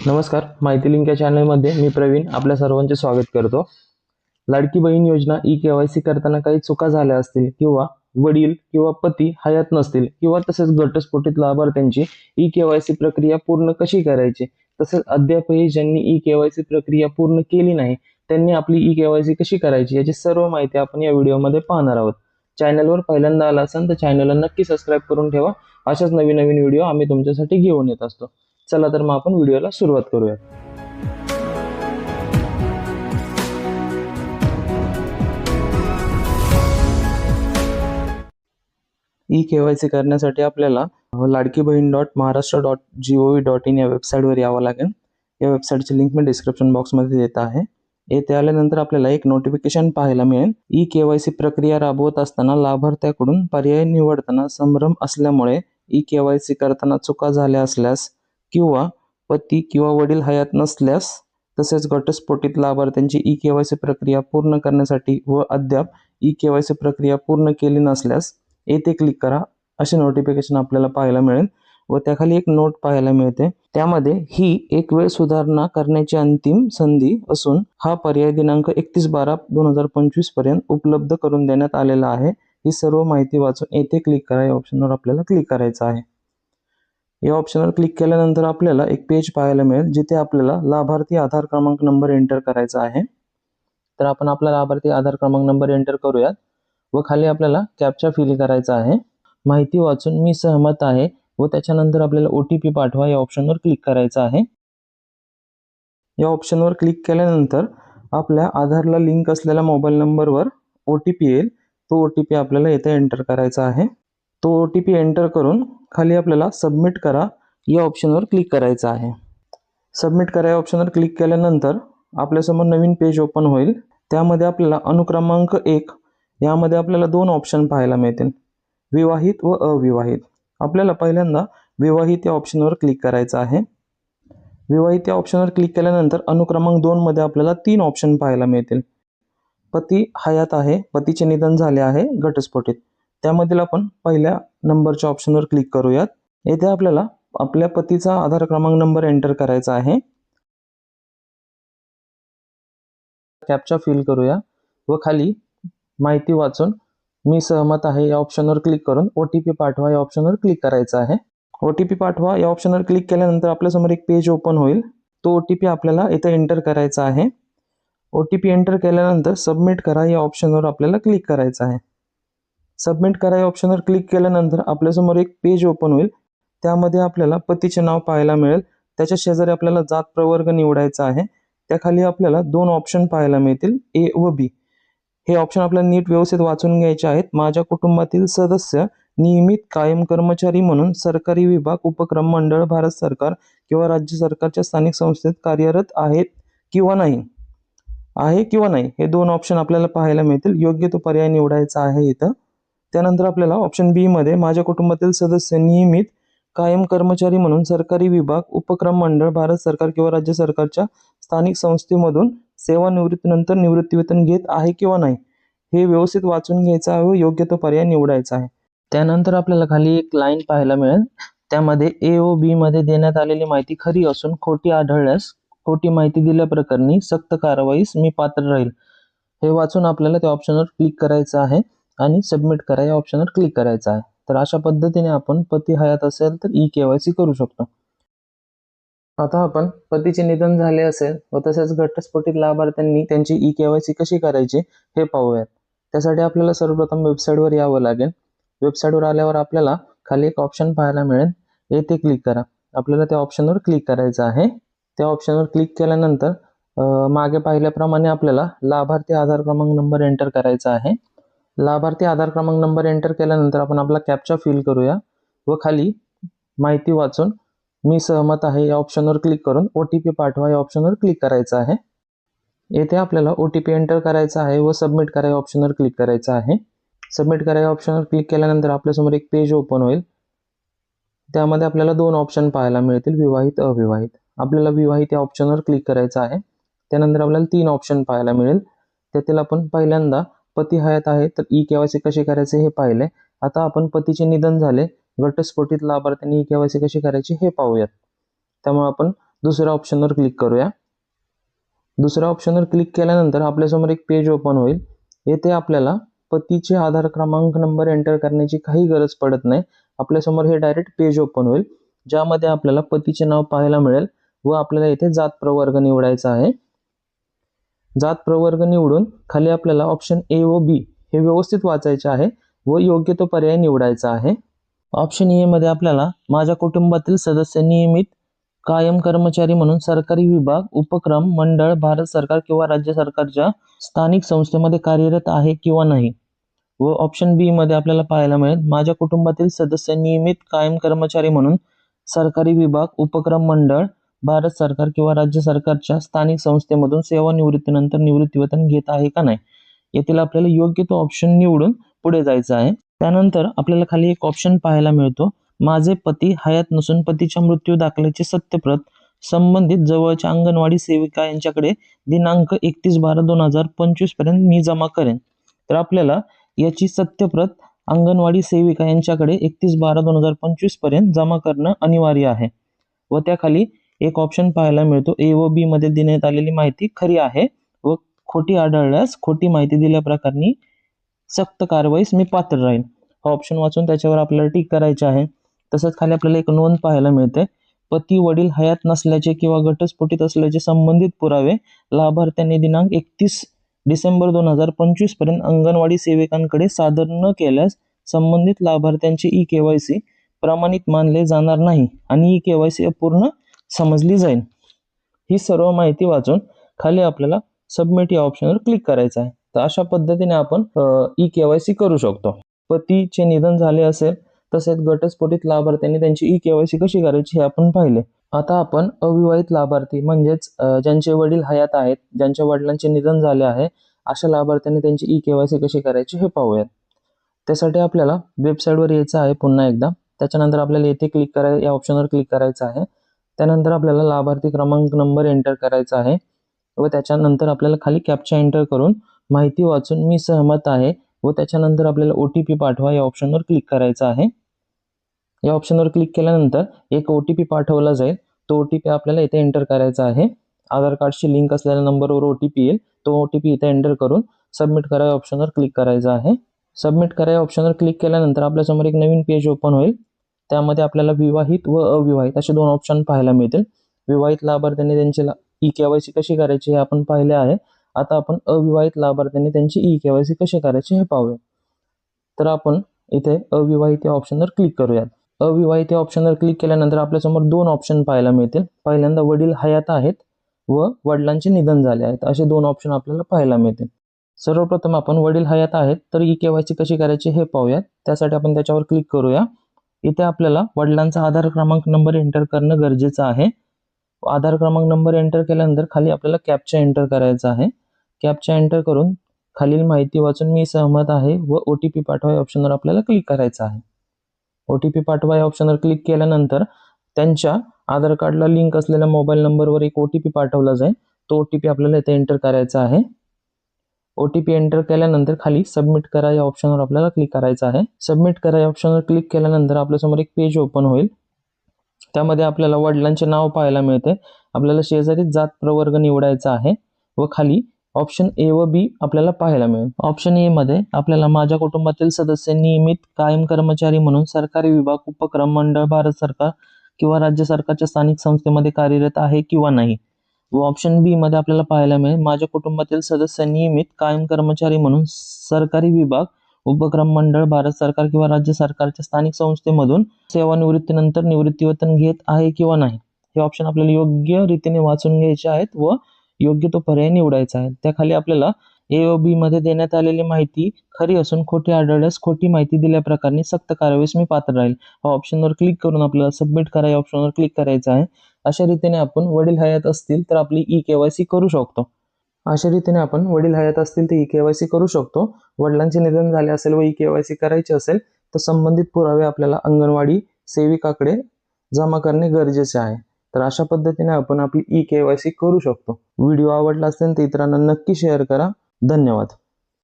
नमस्कार, माहिती लिंक या चॅनलमध्ये मी प्रवीण आपल्या सर्वांचे स्वागत करतो। लाडकी बहीण योजना ई-केवायसी करताना काही चुका झाल्या असतील किंवा वडील किंवा पती हयात नसतील किंवा तसेच घटस्फोटित लाभार्थ्यांची ई-केवायसी प्रक्रिया पूर्ण कशी करायची, तसेच अद्यापही ज्यांनी ई-केवायसी प्रक्रिया पूर्ण केली नाही त्यांनी आपली ई-केवायसी कशी करायची याची सर्व माहिती आपण या व्हिडिओमध्ये पाहणार आहोत। चॅनलवर पहिल्यांदा आला असाल तर चॅनलला नक्की सबस्क्राईब करून ठेवा। अशाच नवीन व्हिडिओ आम्ही तुमच्यासाठी घेऊन येत असतो। चला तर मग आपण व्हिडिओला सुरुवात करूया। ई-केवायसी करण्यासाठी आपल्याला ladkibhin.maharashtra.gov.in या वेबसाईटवर यावं लागेल। या वेबसाईटची लिंक मी डिस्क्रिप्शन बॉक्समध्ये देत आहे। येथे आल्यानंतर आपल्याला एक नोटिफिकेशन पाहायला मिळेल। ई-केवायसी प्रक्रिया राबवत असताना लाभार्थ्याकडून पर्याय निवडताना संभ्रम असल्यामुळे ई-केवायसी करताना चुका झाल्या असल्यास किंवा पती किंवा वडील हयात नसल्यास तसेच घटस्फोटित लाभार्थ्यांची ई-केवायसी प्रक्रिया पूर्ण करण्यासाठी व अद्याप ई-केवायसी प्रक्रिया पूर्ण केली नसल्यास येथे क्लिक करा असे नोटिफिकेशन आपल्याला पाहायला मिळेल व त्याखाली एक नोट पाहायला मिळते। त्यामध्ये ही एक वेळ सुधारणा करण्याची अंतिम संधी असून हा पर्याय दिनांक 31/12/2025 पर्यंत उपलब्ध करून देण्यात आलेला आहे। ही सर्व माहिती वाचून येथे क्लिक करा या ऑप्शनवर आपल्याला क्लिक करायचं आहे। या ऑप्शनवर क्लिक केल्यानंतर आपल्याला एक पेज पाहायला मिळेल जिथे आपल्याला लाभार्थी आधार क्रमांक नंबर एंटर करायचा आहे। तर आपण आपला लाभार्थी आधार क्रमांक नंबर एंटर करूयात व खाली आपल्याला कॅप्चा फिल करायचा आहे। माहिती वाचून मी सहमत आहे व त्याच्यानंतर आपल्याला OTP पाठवा या ऑप्शनवर क्लिक करायचं आहे। या ऑप्शनवर क्लिक केल्यानंतर आपल्या आधारला लिंक असलेल्या मोबाईल नंबरवर OTP येईल। तो OTP आपल्याला येथे एंटर करायचा आहे। तो OTP एंटर करून खाली आपल्याला सबमिट करा या ऑप्शनवर क्लिक करायचं आहे। सबमिट करा या ऑप्शनवर क्लिक केल्यानंतर आपल्यासमोर नवीन पेज ओपन होईल। त्यामध्ये आपल्याला अनुक्रमांक 1 यामध्ये आपल्याला दोन ऑप्शन पाहायला मिळतील, विवाहित व अविवाहित। आपल्याला पहिल्यांदा विवाहित या ऑप्शनवर क्लिक करायचं आहे। विवाहित या ऑप्शनवर क्लिक केल्यानंतर अनुक्रमांक 2 मध्ये आपल्याला 3 ऑप्शन पाहायला मिळतील। पती हयात आहे, पतीचे निधन झाले आहे, घटस्फोटित। त्यामधील आपण पहिल्या नंबरच्या ऑप्शनवर क्लिक करूयात। येथे आपल्याला आपल्या पतीचा आधार क्रमांक नंबर एंटर करायचा आहे। कॅप्चा फिल करूया व खाली माहिती वाचून मी सहमत आहे या ऑप्शनवर क्लिक करून OTP पाठवा या ऑप्शनवर क्लिक करायचं आहे। OTP पाठवा या ऑप्शनवर क्लिक केल्यानंतर आपल्यासमोर एक पेज ओपन होईल। तो OTP आपल्याला इथे एंटर करायचा आहे। OTP एंटर केल्यानंतर सबमिट करा या ऑप्शनवर आपल्याला क्लिक करायचं आहे। सबमिट करा या ऑप्शनवर क्लिक केल्यानंतर आपल्यासमोर एक पेज ओपन होईल। त्यामध्ये आपल्याला पतीचे नाव पाहायला मिळेल। त्याच्या शेजारी आपल्याला जात प्रवर्ग निवडायचा आहे। त्याखाली आपल्याला दोन ऑप्शन पाहायला मिळतील, A व B। हे ऑप्शन आपल्याला नीट व्यवस्थित वाचून घ्यायचे आहेत। माझ्या कुटुंबातील सदस्य नियमित कायम कर्मचारी म्हणून सरकारी विभाग, उपक्रम मंडळ, भारत सरकार किंवा राज्य सरकारच्या स्थानिक संस्थेत कार्यरत आहेत किंवा नाही, हे दोन ऑप्शन आपल्याला पाहायला मिळतील। योग्य तो पर्याय निवडायचा आहे इथं। त्यानंतर आपल्याला ऑप्शन B मध्ये माझ्या कुटुंबातील सदस्य नियमित कायम कर्मचारी म्हणून सरकारी विभाग, उपक्रम मंडळ, भारत सरकार किंवा राज्य सरकारच्या स्थानिक संस्थेमधून सेवानिवृत्तीनंतर निवृत्तीवेतन घेत आहे किंवा नाही, हे व्यवस्थित वाचून घ्यायचं आहे व योग्य तो पर्याय निवडायचा आहे। त्यानंतर आपल्याला खाली एक लाईन पाहायला मिळेल। त्यामध्ये A व B मध्ये देण्यात आलेली माहिती खरी असून खोटी आढळल्यास खोटी माहिती दिल्याप्रकरणी सक्त कारवाईस मी पात्र राहील, हे वाचून आपल्याला त्या ऑप्शनवर क्लिक करायचं आहे आणि सबमिट करा या ऑप्शनवर क्लिक करायचं आहे। तर अशा पद्धतीने आपण पती हयात असेल तर ई-केवायसी करू शकतो। आता आपण पतीचे निधन झाले असेल व तसेच घटस्फोटित लाभार्थ्यांनी त्यांची ई-केवायसी कशी करायची हे पाहूयात। त्यासाठी आपल्याला सर्वप्रथम वेबसाईटवर यावं लागेल। वेबसाईटवर आल्यावर आपल्याला खाली एक ऑप्शन पाहायला मिळेल, येथे क्लिक करा। आपल्याला त्या ऑप्शनवर क्लिक करायचं आहे। त्या ऑप्शनवर क्लिक केल्यानंतर मागे पाहिल्याप्रमाणे आपल्याला लाभार्थी आधार क्रमांक नंबर एंटर करायचा आहे। लाभार्थी आधार क्रमांक नंबर एंटर केल्यानंतर आपण आपला कॅप्चा फिल करूया व खाली माहिती वाचून मी सहमत आहे या ऑप्शनवर क्लिक करून OTP पाठवा या ऑप्शनवर क्लिक करायचं आहे। येथे आपल्याला OTP एंटर करायचा आहे व सबमिट करा या ऑप्शनवर क्लिक करायचं आहे। सबमिट करा या ऑप्शनवर क्लिक केल्यानंतर आपल्यासमोर एक पेज ओपन होईल। त्यामध्ये आपल्याला दोन ऑप्शन पाहायला मिळतील, विवाहित अविवाहित। आपल्याला विवाहित या ऑप्शनवर क्लिक करायचं आहे। त्यानंतर आपल्याला 3 ऑप्शन पाहायला मिळेल। त्यातील आपण पहिल्यांदा पती हयात आहे तर ई-केवायसी कशी करायचे हे पाहिले। आता आपण पतीचे निधन झाले, घटस्फोटित लाभार्थ्यांनी ई-केवायसी कशी करायची हे पाहूयात। त्यामुळे आपण दुसऱ्या ऑप्शनवर क्लिक करूया. दुसऱ्या ऑप्शनवर क्लिक केल्यानंतर आपल्यासमोर एक पेज ओपन होईल. येथे आपल्याला पतीचे आधार क्रमांक नंबर एंटर करण्याची काही गरज पडत नाही. आपल्यासमोर हे डायरेक्ट पेज ओपन होईल, ज्यामध्ये आपल्याला पतीचे नाव पाहायला मिळेल व आपल्याला इथे जात प्रवर्ग निवडायचा आहे. जात प्रवर्ग निवडून खाली आपल्याला ऑप्शन ए व बी हे व्यवस्थित वाचायचे आहे व योग्य तो पर्याय निवडायचा आहे. ऑप्शन ए मध्ये आपल्याला माझ्या कुटुंबातील सदस्य नियमित कायम कर्मचारी म्हणून सरकारी विभाग, उपक्रम, मंडळ, भारत सरकार किंवा राज्य सरकारच्या स्थानिक संस्थेमध्ये कार्यरत आहे किंवा नाही. व ऑप्शन बी मध्ये आपल्याला पाहायला मिळेल माझ्या कुटुंबातील सदस्य नियमित कायम कर्मचारी म्हणून सरकारी विभाग, उपक्रम, मंडळ, भारत सरकार किंवा राज्य सरकारच्या स्थानिक संस्थेमधून सेवानिवृत्तीनंतर निवृत्तीवेतन घेत आहे का नाही. येथील आपल्याला योग्य तो ऑप्शन निवडून पुढे जायचं आहे. त्यानंतर आपल्याला खाली एक ऑप्शन पाहायला मिळतो, माझे पती हयात नसून पतीच्या मृत्यू दाखल्याची सत्यप्रत संबंधित जवळच्या अंगणवाडी सेविका यांच्याकडे दिनांक 31/12/2025 पर्यंत मी जमा करेन. तर आपल्याला याची सत्यप्रत अंगणवाडी सेविका यांच्याकडे 31/12/2025 पर्यंत जमा करणं अनिवार्य आहे. व त्याखाली एक ऑप्शन पाहायला मिळतो, ए व बी मध्ये देण्यात आलेली माहिती खरी आहे व खोटी आढळल्यास खोटी माहिती दिल्याप्रकरणी सक्त कारवाईस मी पात्र राहील. हा ऑप्शन वाचून त्याच्यावर आपल्याला टिक करायचे आहे. तसंच खाली आपल्याला एक नोंद पाहायला मिळते, पती वडील हयात नसल्याचे किंवा घटस्फोटित असल्याचे संबंधित पुरावे लाभार्थ्यांनी दिनांक 31 डिसेंबर 2025 पर्यंत अंगणवाडी सेविकांकडे सादर न केल्यास संबंधित लाभार्थ्यांचे ई-KYC प्रमाणित मानले जाणार नाही आणि ई-KYC अपूर्ण समजली जाईल. ही सर्व माहिती वाचून खाली आपल्याला सबमिट या ऑप्शनवर क्लिक करायचं आहे. तर अशा पद्धतीने आपण ई-KYC करू शकतो. पतीचे निधन झाले असेल तसेच घटस्फोटित लाभार्थ्यांनी त्यांची ई-KYC कशी करायची हे आपण पाहिले. आता आपण अविवाहित लाभार्थी म्हणजेच ज्यांचे वडील हयात आहेत, ज्यांच्या वडिलांचे निधन झाले आहे, अशा लाभार्थ्यांनी त्यांची ई-KYC कशी करायची हे पाहूयात. त्यासाठी आपल्याला वेबसाईटवर यायचं आहे पुन्हा एकदा. त्याच्यानंतर आपल्याला येथे क्लिक करायचं, या ऑप्शनवर क्लिक करायचं आहे. त्यानंतर आपल्याला लाभार्थी क्रमांक नंबर एंटर करायचा आहे व त्याच्यानंतर आपल्याला खाली कॅप्चा एंटर करून माहिती वाचून मी सहमत आहे व त्याच्यानंतर आपल्याला OTP पाठवा या ऑप्शनवर क्लिक करायचं आहे. या ऑप्शनवर क्लिक केल्यानंतर एक OTP पाठवला जाईल. तो OTP आपल्याला इथे एंटर करायचा आहे. आधार कार्डशी लिंक असलेल्या नंबरवर OTP येईल. तो OTP इथे एंटर करून सबमिट करा या ऑप्शनवर क्लिक करायचं आहे. सबमिट करा या ऑप्शनवर क्लिक केल्यानंतर आपल्यासमोर एक नवीन पेज ओपन होईल. त्यामध्ये आपल्याला विवाहित व अविवाहित असे दोन ऑप्शन पाहायला मिळतील. विवाहित लाभार्थ्यांनी त्यांची ई-KYC कशी करायची हे आपण पाहिले आहे. आता आपण अविवाहित लाभार्थ्यांनी त्यांची ई-KYC कशी करायची हे पाहूया. तर आपण इथे अविवाहित या ऑप्शनवर क्लिक करूयात. अविवाहित या ऑप्शनवर क्लिक केल्यानंतर आपल्यासमोर दोन ऑप्शन पाहायला मिळतील. पहिल्यांदा वडील हयात आहेत व वडिलांचे निधन झाले आहेत असे दोन ऑप्शन आपल्याला पाहायला मिळतील. सर्वप्रथम आपण वडील हयात आहेत तर ई-KYC कशी करायची हे पाहूयात. त्यासाठी आपण त्याच्यावर क्लिक करूया. इथे आपल्याला वडिलांचा आधार क्रमांक नंबर एंटर करणं गरजेचं आहे. आधार क्रमांक नंबर एंटर केल्यानंतर खाली आपल्याला कॅप्चा एंटर करायचा आहे. कॅप्चा एंटर करून खालील माहिती वाचून मी सहमत आहे व OTP पाठवा या ऑप्शनवर आपल्याला क्लिक करायचं आहे. OTP पाठवा या ऑप्शनवर क्लिक केल्यानंतर त्यांच्या आधार कार्डला लिंक असलेल्या मोबाईल नंबरवर एक OTP पाठवला जाईल. तो OTP आपल्याला इथे एंटर करायचा आहे. OTP एंटर केल्यानंतर खाली सबमिट करा या ऑप्शनवर आपल्याला क्लिक करायचं आहे. सबमिट करा या ऑप्शनवर क्लिक केल्यानंतर आपल्यासमोर एक पेज ओपन होईल. त्यामध्ये आपल्याला वडिलांचे नाव पाहायला मिळते. आपल्याला शेजारी जात प्रवर्ग निवडायचा आहे व खाली ऑप्शन ए व बी आपल्याला पाहायला मिळेल. ऑप्शन ए मध्ये आपल्याला माझ्या कुटुंबातील सदस्य नियमित कायम कर्मचारी म्हणून सरकारी विभाग, उपक्रम, मंडळ, भारत सरकार किंवा राज्य सरकारच्या स्थानिक संस्थेमध्ये कार्यरत आहे किंवा नाही. व ऑप्शन बी मध्ये आपल्याला पाहायला मिळेल माझ्या कुटुंबातील सदस्य नियमित कायम कर्मचारी म्हणून सरकारी विभाग, उपक्रम, मंडळ, भारत सरकार किंवा राज्य सरकारच्या स्थानिक संस्थेमधून सेवानिवृत्तीनंतर निवृत्तीवेतन घेत आहे किंवा नाही. हे ऑप्शन आपल्याला योग्य रीतीने वाचून घ्यायचे आहेत व योग्य तो पर्याय निवडायचा आहे. त्याखाली आपल्याला ए व बी मध्ये देण्यात आलेली माहिती खरी असून खोटी आढळल्यास खोटी माहिती दिल्याप्रकरणी सक्त कारवाईस मी पात्र राहील. हा ऑप्शनवर क्लिक करून आपल्याला सबमिट करा या ऑप्शनवर क्लिक करायचं आहे. अशा रीतीने आपण वडील हयात असतील तर आपली ई-KYC करू शकतो. करू शकतो. वडिलांचे निधन झाले असेल व ई-KYC करायचे असेल तर संबंधित पुरावे आपल्याला अंगणवाडी सेविकाकडे जमा करणे गरजेचे आहे. तर अशा पद्धतीने आपण आपली ई-KYC करू शकतो. व्हिडिओ आवडला असेल तर इतरांना नक्की शेअर करा. धन्यवाद.